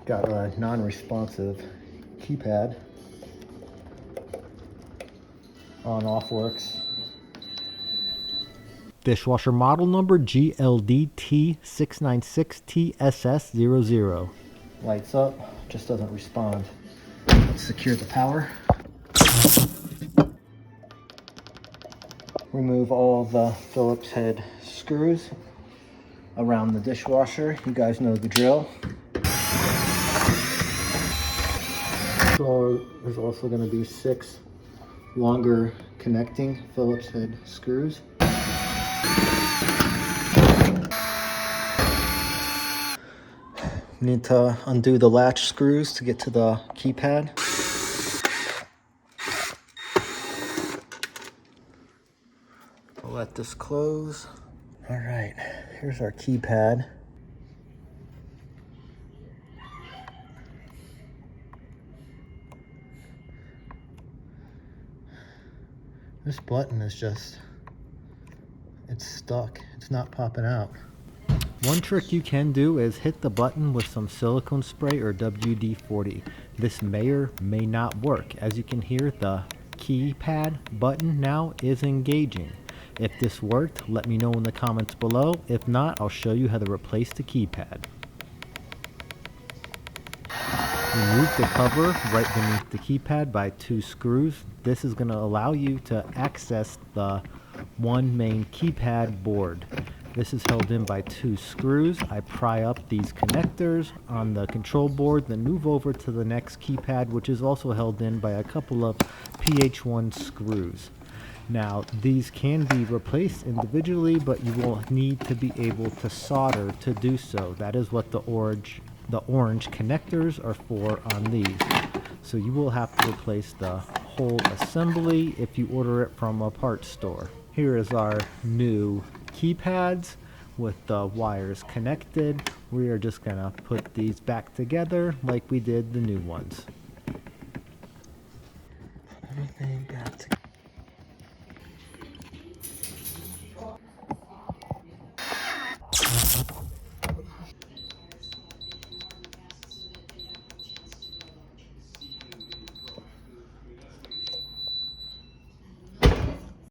Got a non-responsive keypad. On-off works. Dishwasher model number GLDT696TSS00. Lights up, just doesn't respond. Let's secure the power. Remove all the Phillips head screws around the dishwasher. You guys know the drill. So there's also going to be 6 longer connecting Phillips head screws. Need to undo the latch screws to get to the keypad. We'll let this close. All right, here's our keypad. This button is just, it's stuck. It's not popping out. One trick you can do is hit the button with some silicone spray or WD-40. This may or may not work. As you can hear, the keypad button now is engaging. If this worked, let me know in the comments below. If not, I'll show you how to replace the keypad. Remove the cover right beneath the keypad by 2 screws. This is going to allow you to access the one main keypad board. This is held in by 2 screws. I pry up these connectors on the control board, then move over to the next keypad, which is also held in by a couple of PH1 screws. Now, these can be replaced individually, but you will need to be able to solder to do so. That is what the orange connectors are for on these. So you will have to replace the whole assembly if you order it from a parts store. Here is our new keypads with the wires connected. We are just gonna put these back together like we did the new ones. Everything back together.